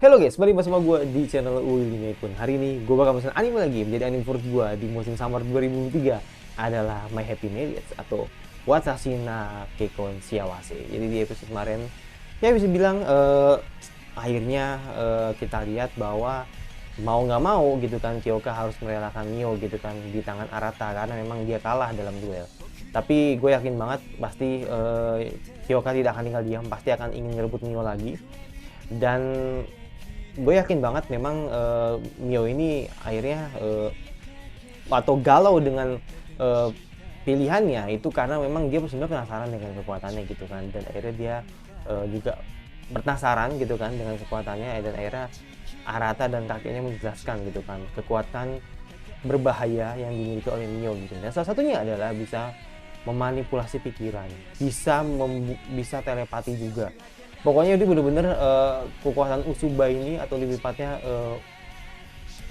Halo guys, balik bersama gue di channel Uli Nekun. Hari ini gue bakal pesan anime lagi. Menjadi anime favorit gue di musim summer 2003 adalah My Happy Marriage atau Watashi na Kekon Shiawase. Jadi di episode kemarin, ya bisa bilang akhirnya kita lihat bahwa mau nggak mau gitu kan Kyoka harus merelakan Mio gitu kan di tangan Arata karena memang dia kalah dalam duel. Tapi gue yakin banget pasti Kyoka tidak akan tinggal diam, pasti akan ingin ngerebut Mio lagi. Dan gue yakin banget memang Mio ini akhirnya atau galau dengan uh, pilihannya itu karena memang dia sebenarnya penasaran dengan kekuatannya gitu kan, dan akhirnya dia juga penasaran gitu kan dengan kekuatannya, dan akhirnya Arata dan kakeknya menjelaskan gitu kan kekuatan berbahaya yang dimiliki oleh Mio gitu. Dan salah satunya adalah bisa memanipulasi pikiran, bisa telepati juga. Pokoknya itu bener-bener kekuatan Usuba ini, atau lebih tepatnya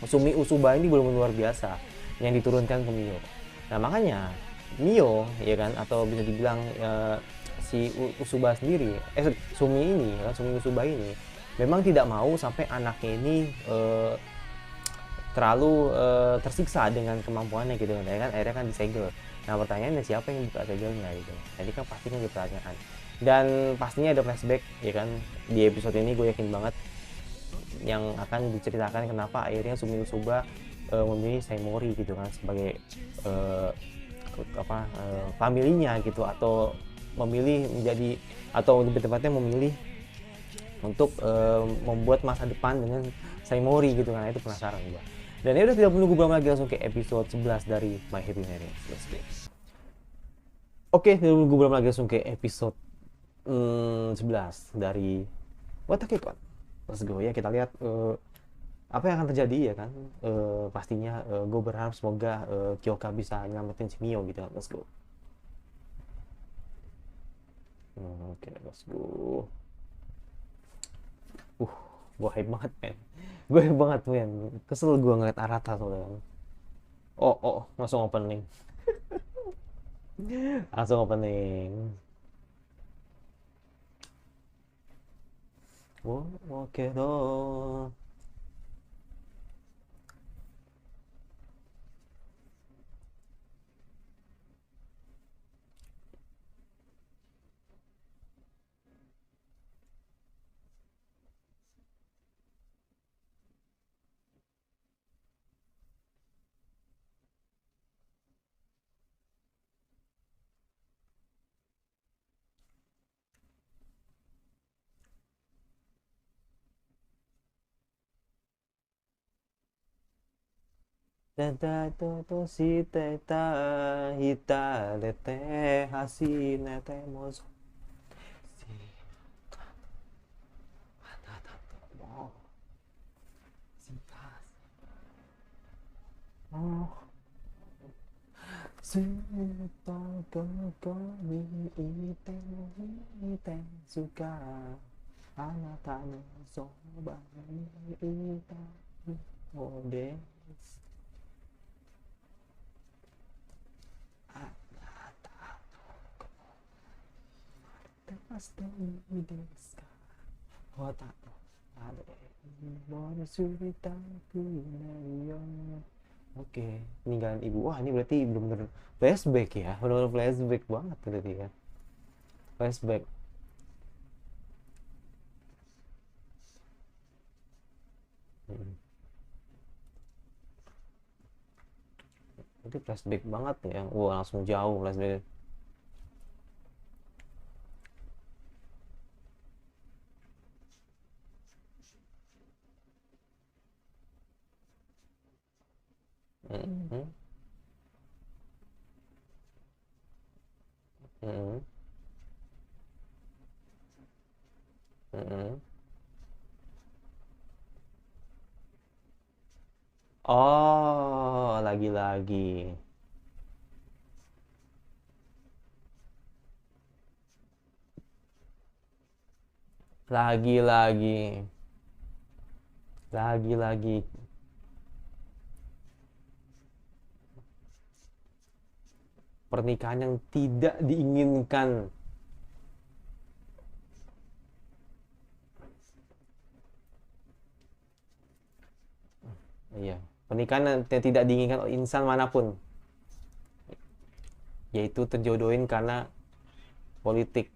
Sumi Usuba ini benar-benar luar biasa yang diturunkan ke Mio. Nah makanya Mio ya kan, atau bisa dibilang si Usuba sendiri, Sumi ini ya, Sumi Usuba ini memang tidak mau sampai anaknya ini terlalu tersiksa dengan kemampuannya gitu kan, ya kan akhirnya kan disegel. Nah pertanyaannya siapa yang buka segelnya gitu, jadi kan pasti kan pertanyaan. Dan pastinya ada flashback ya kan di episode ini. Gue yakin banget yang akan diceritakan kenapa akhirnya Sumi Usuba memilih Saimori gitu kan sebagai familinya gitu, atau memilih menjadi, atau lebih tepatnya memilih untuk membuat masa depan dengan Saimori gitu kan. Itu penasaran gua. Dan ya udah, tidak menunggu lama lagi, langsung ke episode 11 dari My Happy Marriage. Let's go. Oke, tidak menunggu lama lagi, langsung ke episode 11 dari Watakekon. Let's go ya, kita lihat apa yang akan terjadi ya kan. Pastinya gue berharap semoga Kyoka bisa nyelamatin si Mio gitu kan. Let's go. Oke, let's go. uh gue hype banget men, gue hype banget men. Kesel gue ngeliat Arata soalnya. Langsung opening. Langsung opening. Oke dong. Tata toto si teta hita lete hasine temos si tata mo si tas oh suta koko mi ite ite suka anata no soba ni ita ode anata tepaste desu ka wata ade mono surita kunayo. Oke, peninggalan ibu. Wah, ini berarti benar-benar flashback ya. Benar-benar flashback banget berarti ya. Flashback. Hmm. Itu flashback banget ya. Wah, langsung jauh flashback. Hmm. Hmm. Hmm. Oh, lagi-lagi. Lagi-lagi. Lagi-lagi. Pernikahan yang tidak diinginkan. Pernikahan yang tidak diinginkan oleh insan manapun, yaitu terjodohin karena politik.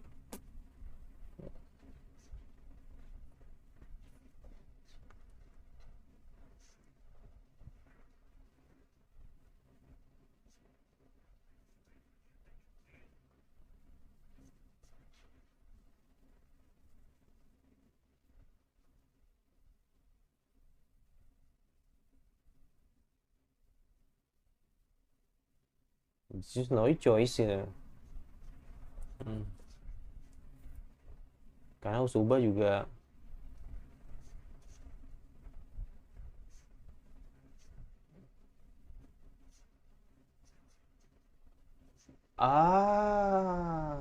It's just no choice ya. Hmm. Karena Usuba juga ah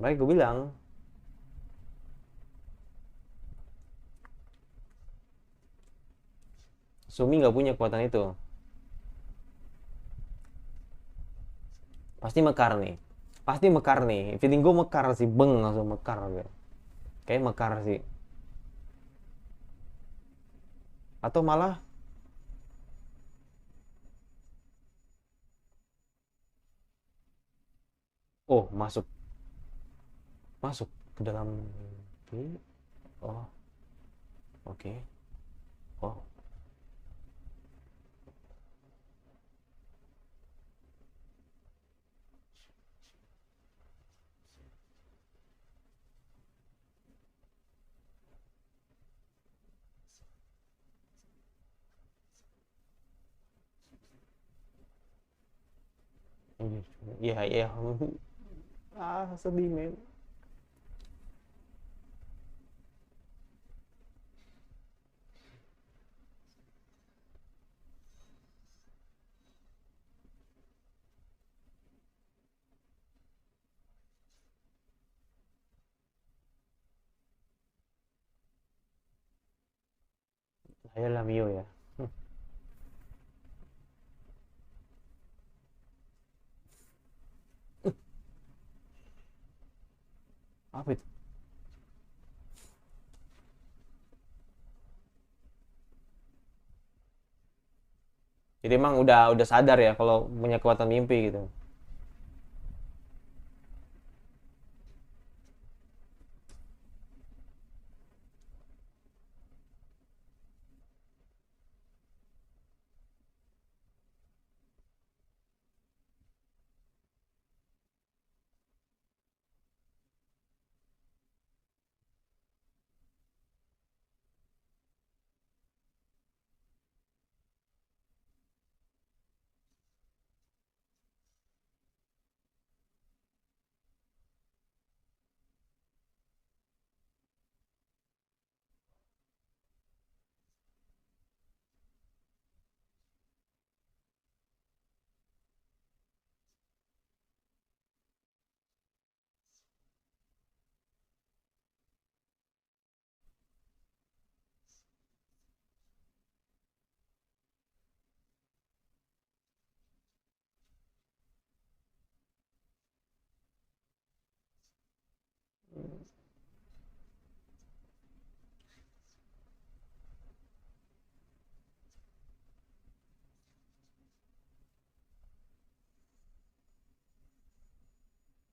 baik gue bilang Sumi nggak punya kekuatan itu. Pasti mekar nih. Pasti mekar nih. Feeling gue mekar sih, beng langsung mekar gitu. Kayak mekar sih. Atau malah oh masuk masuk ke dalam ini. Oh, oke. Oh, iya iya. Sedih men. Ayolah Mio ya. Apa itu? Jadi emang udah sadar ya kalau punya kekuatan mimpi gitu.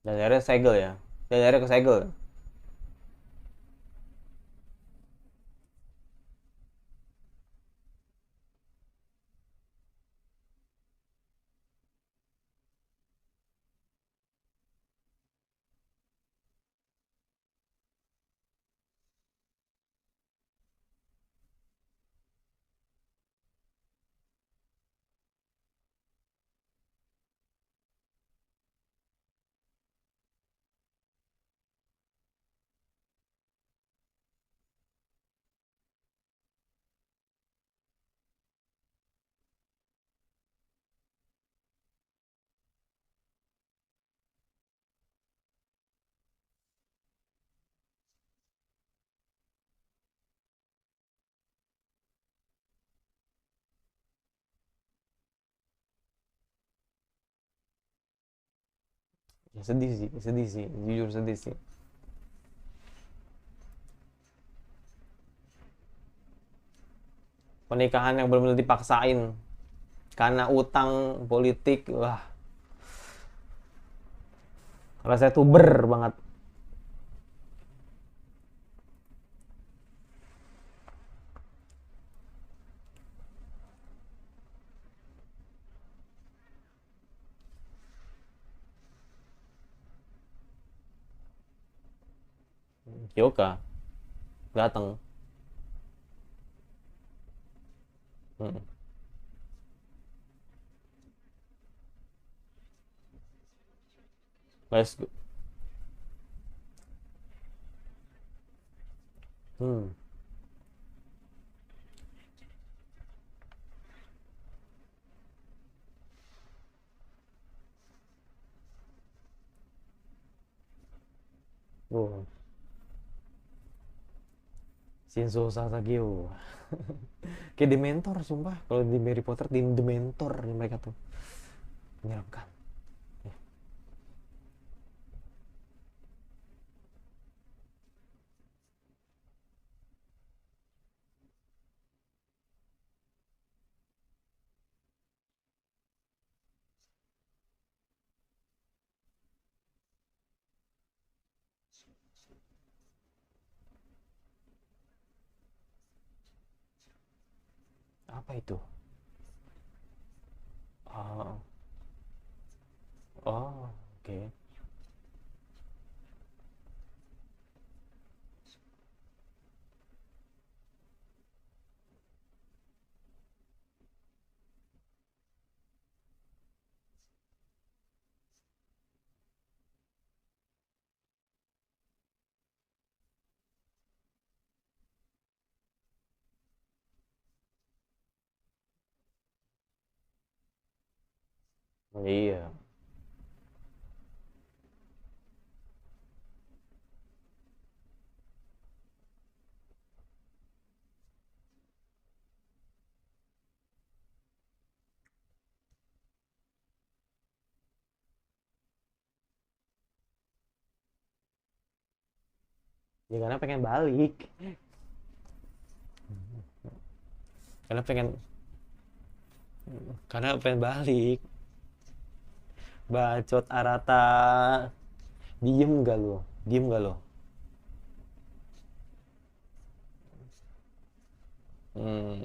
Dan akhirnya segel ya. Dan akhirnya ke segel. Sedih sih, jujur sedih sih. Pernikahan yang benar-benar dipaksain karena utang politik, wah, rasanya tuh banget. Yoka datang. Hmm. Let's go. Hmm. Oh, Shinzo Sasageo. Kayak Dementor sumpah. Kalau di Harry Potter di Dementor mereka tuh menyeramkan. Apa itu? Oh, oh, oke. Iya, ya karena pengen balik, karena pengen balik. Bacot Arata, diem gak lo? Hmm,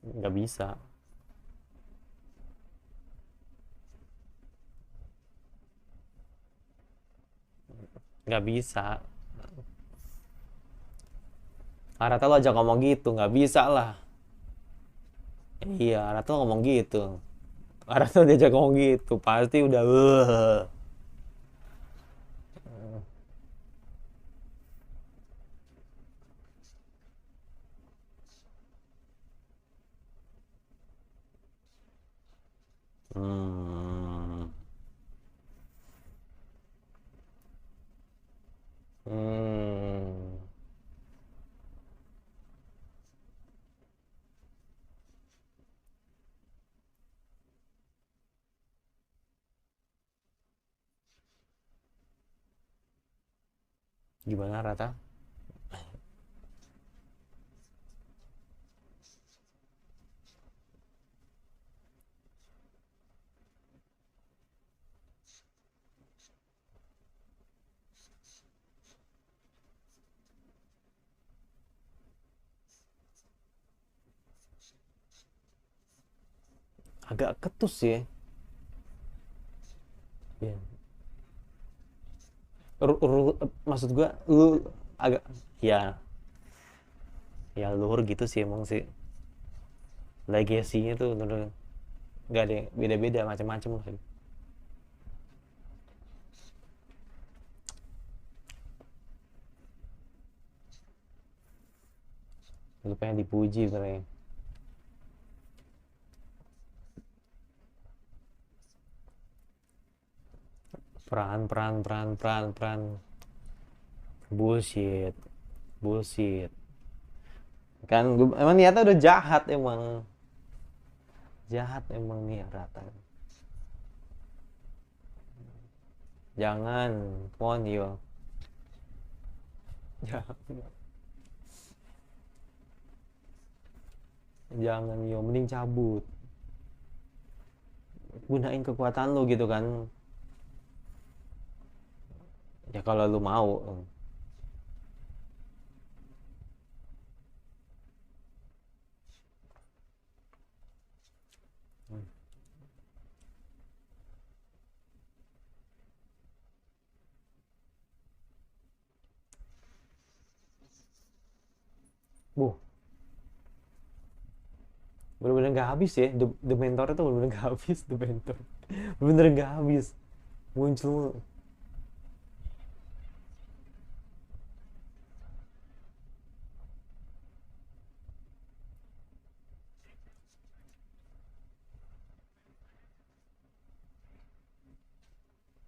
nggak bisa, nggak bisa. Arata lo aja ngomong gitu, nggak bisa lah. Iya, Arata ngomong gitu. Arata diajak ngomong gitu, pasti udah. Hmm, hmm, gimana Rata? Agak ketus sih. Ya. Maksud gua lu agak, ya, ya luhur gitu sih emang sih. Legasinya tuh bener nggak ada yang beda-beda macam-macam sih. Lu pengen dipuji bener. peran. Bullshit, bullshit. Kan emang niatnya udah jahat emang. Jahat emang nih Rata. Jangan, pon yo. Jangan yo, mending cabut. Gunain kekuatan lu gitu kan. Ya kalau lu mau. Bu, bener-bener nggak habis ya. The Mentor itu bener-bener nggak habis. The Mentor bener-bener nggak habis. Muncul.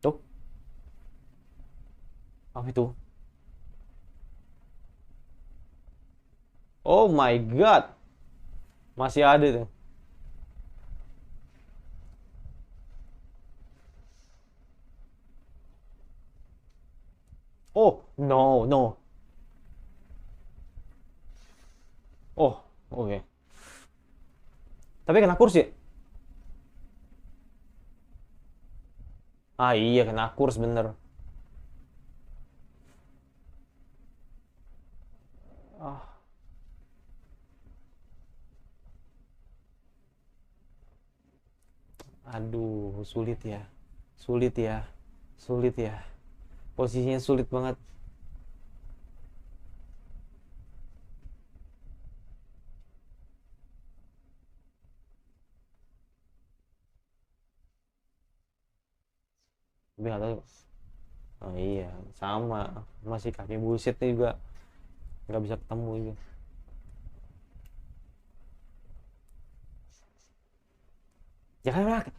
Tuh, apa itu? Oh my god, masih ada tuh. Oh no no. Oh, oke. Okay. Tapi kena kurs ya? Ah iya, kena kurs bener. Ah, aduh, sulit ya. Sulit ya. Sulit ya. Posisinya sulit banget. Tapi nggak tahu. Oh iya, sama. Masih kaki bullshit juga. Nggak bisa ketemu juga. Ya kan enaknya.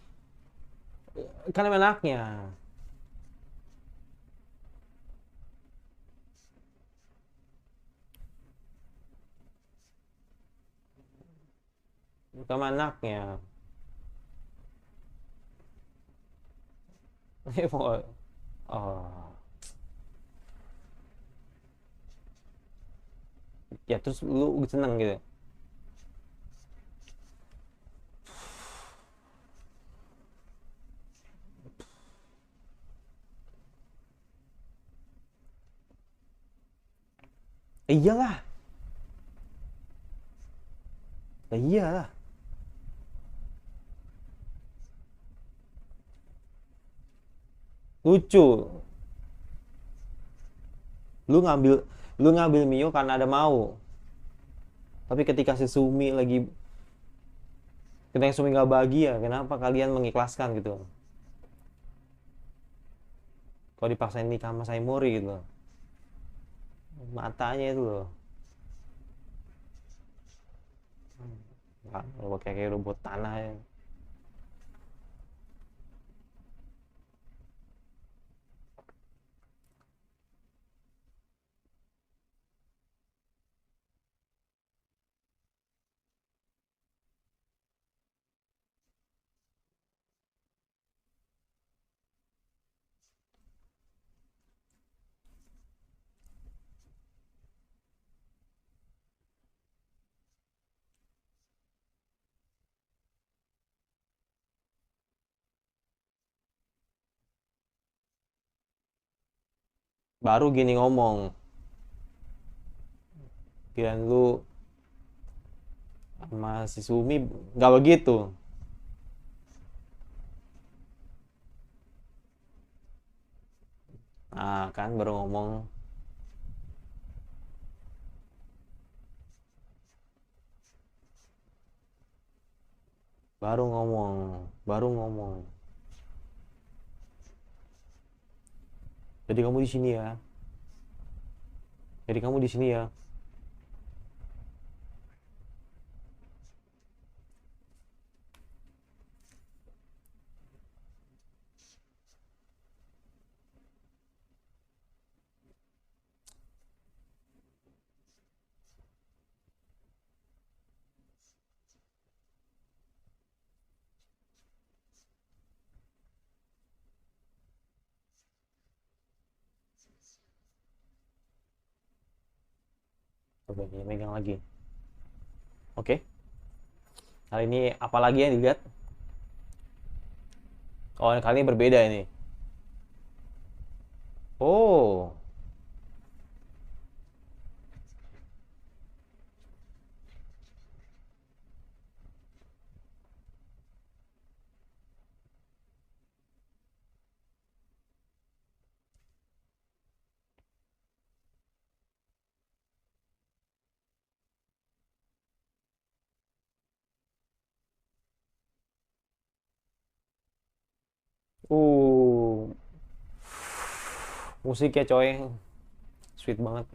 Kan enaknya. Oh, ya terus lu seneng gitu. Iyalah, iyalah. Lucu. Lu ngambil lu ngambil Mio karena ada mau. Tapi ketika si Sumi lagi ketika Sumi nggak bahagia, kenapa kalian mengikhlaskan gitu? Kalau dipaksain nikah sama Saimori gitu loh. Matanya itu loh. Nggak, kayak robot tanah ya. Baru gini ngomong, kirain lu sama si Sumi nggak begitu. Nah kan baru ngomong. Baru ngomong. Baru ngomong. Jadi kamu di sini ya. Jadi kamu di sini ya. Oke, dia megang lagi. Oke. Kali ini apa lagi yang dilihat? Oh, kali ini berbeda ini. Oh. Uh. Musiknya coy. Sweet banget.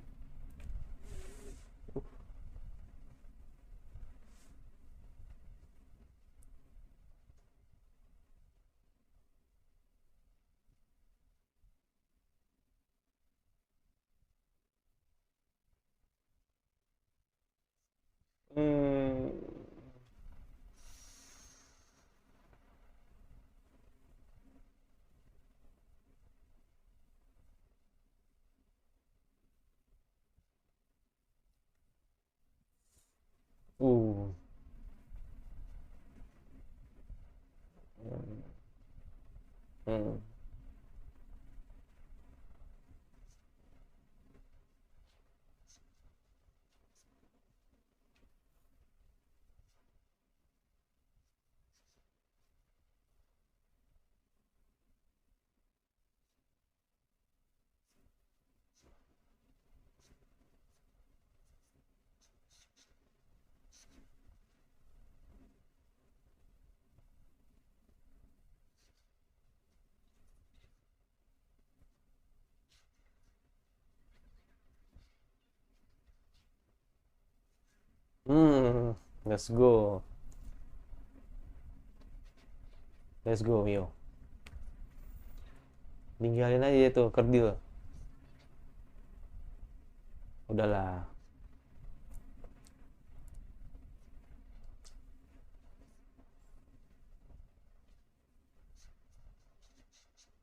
Hmm. Uh. Hmm. Hmm. Let's go. Let's go, Mio. Tinggalin aja itu kerdil. Udahlah.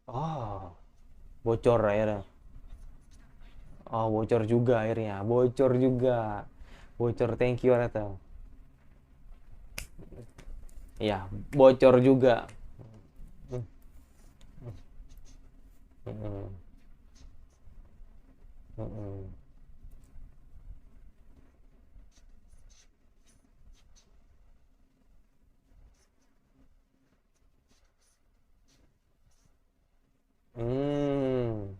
Oh, bocor akhirnya. Oh, bocor juga akhirnya. Bocor juga. Bocor, thank you Rata. Iya, bocor juga. Mm-mm. Mm-mm. Hmm.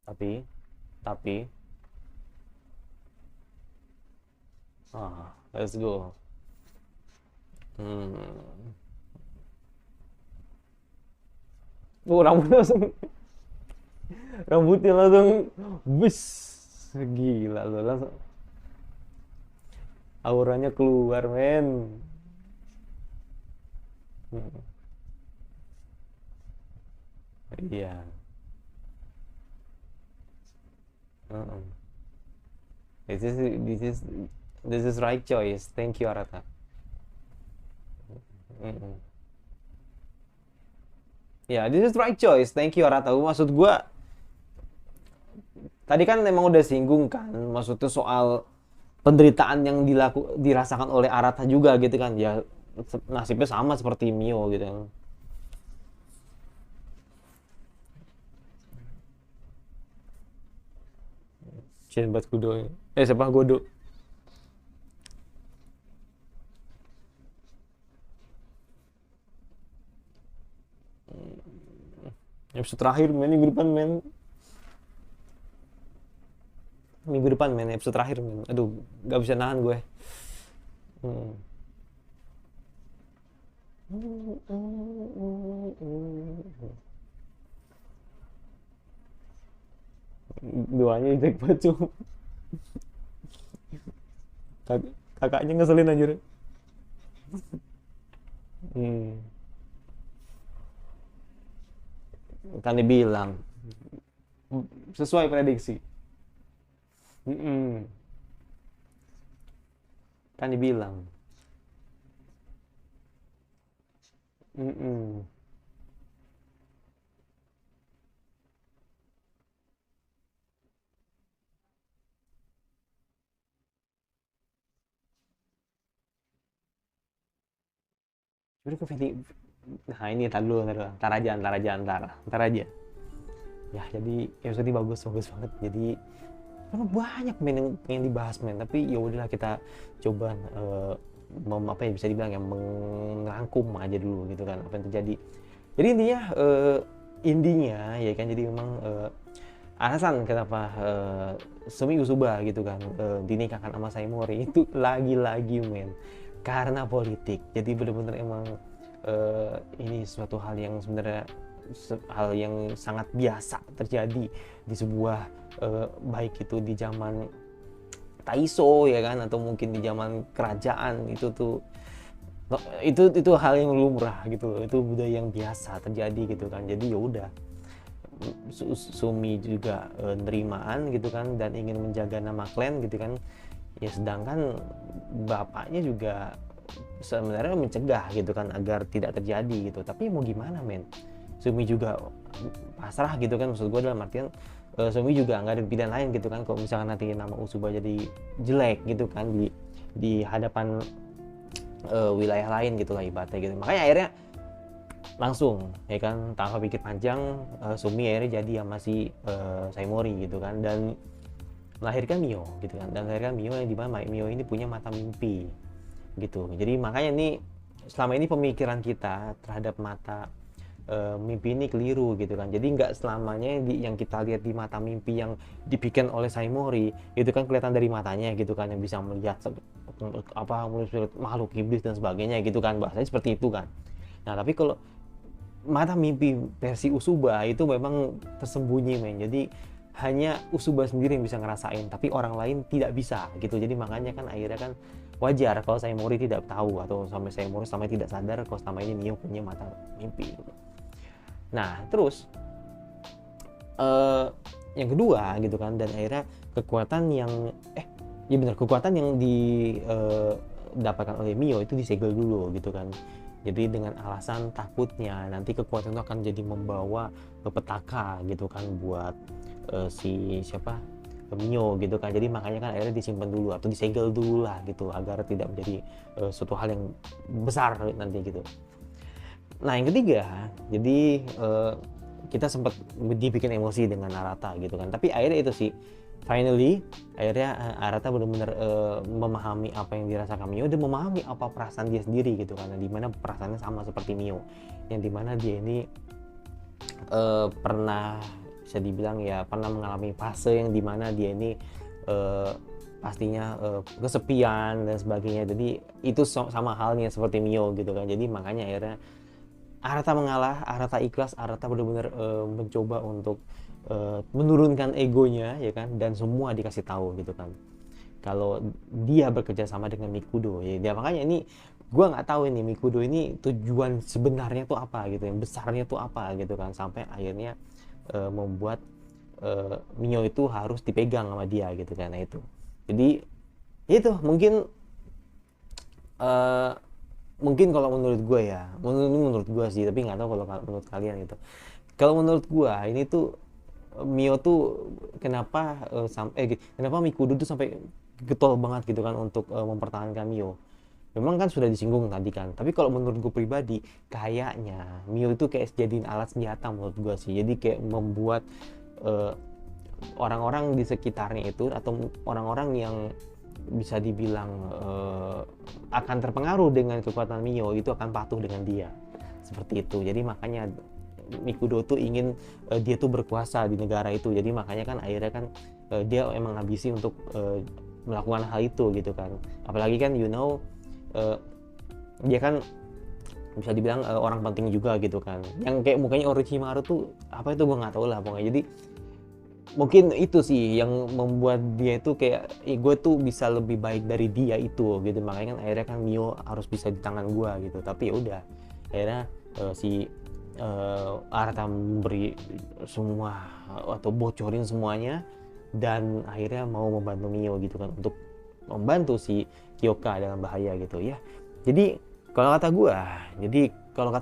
Tapi, let's go. Hmm. Rambutnya langsung, rambutnya langsung, bus, gila loh, langsung auranya keluar, men. Hmm. Iya. Heeh. This is this is this is right choice. Thank you Arata. Mm-mm. Ya, this is right choice. Thank you Arata. Maksud gua tadi kan memang udah singgung kan, maksudnya soal penderitaan yang dirasakan oleh Arata juga gitu kan. Ya nasibnya sama seperti Mio gitu kan. Sinbad Kudo. Siapa Godo? Episode terakhir men, minggu depan men. Minggu depan men, episode terakhir men. Aduh, gak bisa nahan gue. Hmm. Doanya jelek banget cuma. Kakaknya ngeselin anjir. Hmm. Kan dibilang sesuai prediksi. Mm-mm. Kan dibilang. Mm-mm. Udah ke nah ini tar dulu, ntar aja. Ya jadi episode ini bagus bagus banget. Jadi karena banyak men yang pengen dibahas men, tapi ya udahlah kita coba apa ya bisa dibilang ya merangkum aja dulu gitu kan apa yang terjadi. Jadi intinya ya kan jadi memang alasan kenapa Sumi Usuba gitu kan dinikahkan sama Saimori itu lagi-lagi men karena politik. Jadi benar-benar emang ini suatu hal yang sebenarnya hal yang sangat biasa terjadi di sebuah baik itu di zaman Taiso ya kan atau mungkin di zaman kerajaan itu tuh itu hal yang lumrah gitu loh, itu budaya yang biasa terjadi gitu kan. Jadi ya udah Sumi juga nerimaan gitu kan dan ingin menjaga nama klan gitu kan ya, sedangkan bapaknya juga sebenarnya mencegah gitu kan agar tidak terjadi gitu, tapi mau gimana men, Sumi juga pasrah gitu kan. Maksud gue dalam artian Sumi juga nggak ada pilihan lain gitu kan kalau misalkan nanti nama Usuba jadi jelek gitu kan di hadapan wilayah lain gitu lah ibaratnya gitu. Makanya akhirnya langsung ya kan tanpa pikir panjang Sumi akhirnya jadi sama si Saimori gitu kan dan melahirkan Mio gitu kan, dan melahirkan Mio yang dimana Mio ini punya mata mimpi gitu. Jadi makanya ini selama ini pemikiran kita terhadap mata mimpi ini keliru gitu kan. Jadi nggak selamanya yang kita lihat di mata mimpi yang dibikin oleh Saimori itu kan kelihatan dari matanya gitu kan, yang bisa melihat apa makhluk iblis dan sebagainya gitu kan, bahasanya seperti itu kan. Nah tapi kalau mata mimpi versi Usuba itu memang tersembunyi men, jadi hanya Usuba sendiri yang bisa ngerasain tapi orang lain tidak bisa gitu. Jadi makanya kan akhirnya kan wajar kalau Saimori tidak tahu atau sampai Saimori sampai tidak sadar kalau selama ini Mio punya mata mimpi gitu. Nah terus yang kedua gitu kan, dan akhirnya kekuatan yang ya benar, kekuatan yang didapatkan oleh Mio itu disegel dulu gitu kan. Jadi dengan alasan takutnya nanti kekuatan itu akan jadi membawa petaka gitu kan buat si siapa Mio gitu kan. Jadi makanya kan akhirnya disimpan dulu atau disegel dulu lah gitu agar tidak menjadi suatu hal yang besar nanti gitu. Nah yang ketiga, jadi kita sempat dibikin emosi dengan Arata gitu kan, tapi akhirnya itu sih finally akhirnya Arata benar-benar memahami apa yang dirasakan Mio dan memahami apa perasaan dia sendiri gitu kan, dimana perasaannya sama seperti Mio, yang dimana dia ini pernah bisa dibilang ya pernah mengalami fase yang dimana dia ini pastinya kesepian dan sebagainya. Jadi itu sama halnya seperti Mio gitu kan. Jadi makanya akhirnya Arata mengalah, Arata ikhlas, Arata benar-benar mencoba untuk menurunkan egonya ya kan, dan semua dikasih tahu gitu kan kalau dia bekerja sama dengan Mikudo ya. Dia makanya ini gue nggak tahu ini Mikudo ini tujuan sebenarnya tuh apa gitu, yang besarnya tuh apa gitu kan, sampai akhirnya membuat Mio itu harus dipegang sama dia gitu kan. Nah itu jadi itu uh, mungkin kalau menurut gue ya, menurut gue sih, tapi nggak tahu kalau menurut kalian gitu. Kalau menurut gue ini tuh Mio tuh kenapa kenapa Mikudo tuh sampai getol banget gitu kan untuk mempertahankan Mio. Memang kan sudah disinggung tadi kan, tapi kalau menurut gue pribadi kayaknya Mio itu kayak jadiin alat senjata menurut gue sih. Jadi kayak membuat orang-orang di sekitarnya itu atau orang-orang yang bisa dibilang akan terpengaruh dengan kekuatan Mio itu akan patuh dengan dia seperti itu. Jadi makanya Mikudo tuh ingin dia tuh berkuasa di negara itu. Jadi makanya kan akhirnya kan dia emang ambisi untuk melakukan hal itu gitu kan. Apalagi kan dia kan bisa dibilang orang penting juga gitu kan. Yang kayak mukanya Orochimaru tuh apa itu gue nggak tahu lah pokoknya. Jadi mungkin itu sih yang membuat dia itu kayak gue tuh bisa lebih baik dari dia itu gitu, makanya kan akhirnya kan Mio harus bisa di tangan gue gitu. Tapi ya udah akhirnya si Arata memberi semua atau bocorin semuanya dan akhirnya mau membantu Mio gitu kan untuk membantu si Kyoka dalam bahaya gitu ya. Jadi kalau kata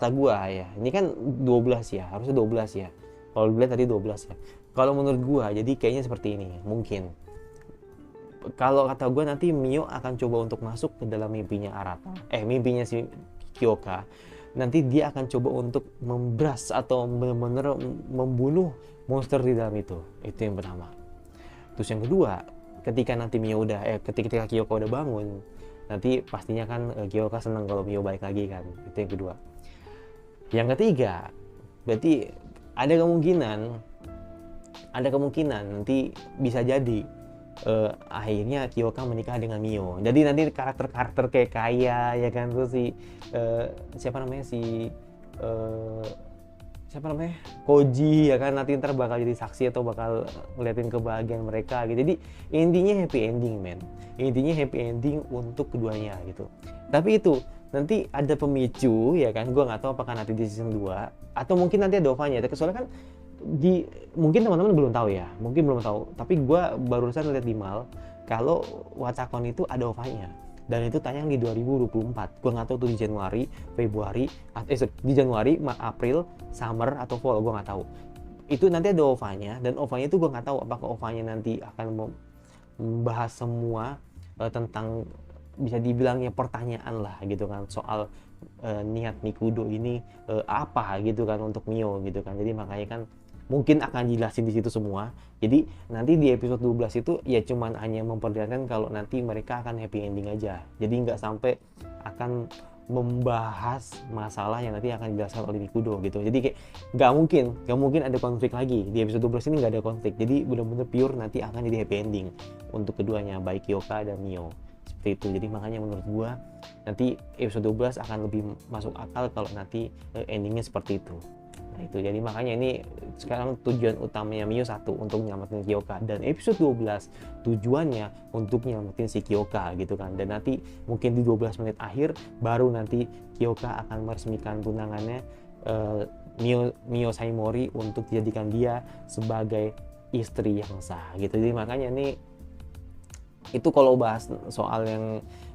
gue, ya ini kan 12 ya, harusnya 12 ya. Kalau dilihat tadi 12 ya. Kalau menurut gua, jadi kayaknya seperti ini, mungkin. Kalau kata gua nanti Mio akan coba untuk masuk ke dalam mimpinya Arata. Mimpinya si Kyoka. Nanti dia akan coba untuk membras atau benar-benar membunuh monster di dalam itu. Itu yang pertama. Terus yang kedua, ketika nanti Mio udah ketika Kyoka udah bangun, nanti pastinya kan Kyoka senang kalau Mio balik lagi kan. Itu yang kedua. Yang ketiga, berarti ada kemungkinan nanti bisa jadi akhirnya Kyoka menikah dengan Mio. Jadi nanti karakter-karakter kayak Kaya ya kan, terus si Koji ya kan, nanti ntar bakal jadi saksi atau bakal ngeliatin kebahagiaan mereka gitu. Jadi intinya happy ending men, intinya happy ending untuk keduanya gitu. Tapi itu nanti ada pemicu ya kan, gue nggak tahu apakah nanti di season 2 atau mungkin nanti ada OVA-nya. Soalnya kan mungkin teman-teman belum tahu ya, tapi gue barusan lihat di Mal kalau Watakon itu ada OVA-nya dan itu tayang di 2024. Gue nggak tahu tuh di Januari, Februari, di Januari, April, Summer atau Fall, gue nggak tahu. Itu nanti ada OVA-nya dan OVA-nya itu gue nggak tahu apakah OVA-nya nanti akan membahas semua tentang bisa dibilangnya pertanyaan lah gitu kan soal niat Mikudo ini apa gitu kan untuk Mio gitu kan. Jadi makanya kan mungkin akan jelasin di situ semua. Jadi nanti di episode 12 itu ya cuman hanya memperlihatkan kalau nanti mereka akan happy ending aja. Jadi nggak sampai akan membahas masalah yang nanti akan dijelaskan oleh Mikudo gitu. Jadi kayak nggak mungkin ada konflik lagi di episode 12 ini, nggak ada konflik. Jadi benar-benar pure nanti akan jadi happy ending untuk keduanya, baik Kyoka dan Mio. Seperti itu. Jadi makanya menurut gua nanti episode 12 akan lebih masuk akal kalau nanti endingnya seperti itu. Nah itu, jadi makanya ini sekarang tujuan utamanya Mio satu untuk menyelamatin Kyoka, dan episode 12 tujuannya untuk menyelamatin si Kyoka gitu kan. Dan nanti mungkin di 12 menit akhir baru nanti Kyoka akan meresmikan tunangannya Mio Saimori untuk dijadikan dia sebagai istri yang sah gitu. Jadi makanya ini itu kalau bahas soal yang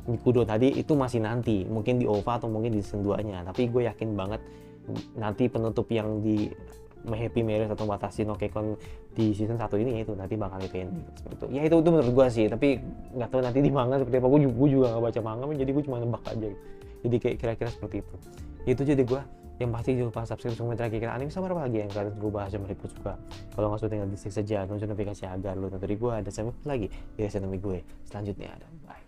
Mikudo tadi itu masih nanti, mungkin di OVA atau mungkin di season 2-nya. Tapi gue yakin banget nanti penutup yang di Happy Marriage atau Watashi no Kekon di season 1 ini itu nanti bakal happy ending seperti itu. Ya itu menurut gue sih, tapi nggak tahu nanti di manga seperti apa. Gue juga nggak baca manga, jadi gue cuma nebak aja. Jadi kayak kira-kira seperti itu. Itu jadi gue yang pasti jangan lupa subscribe, komentar kira-kira anime sama apa lagi yang kalian gue bahas yang mereka suka. Kalau nggak suka tinggal di saja, nonton notifikasi agar lo nanti gue ada sampai lagi di channel gue selanjutnya. Dan bye.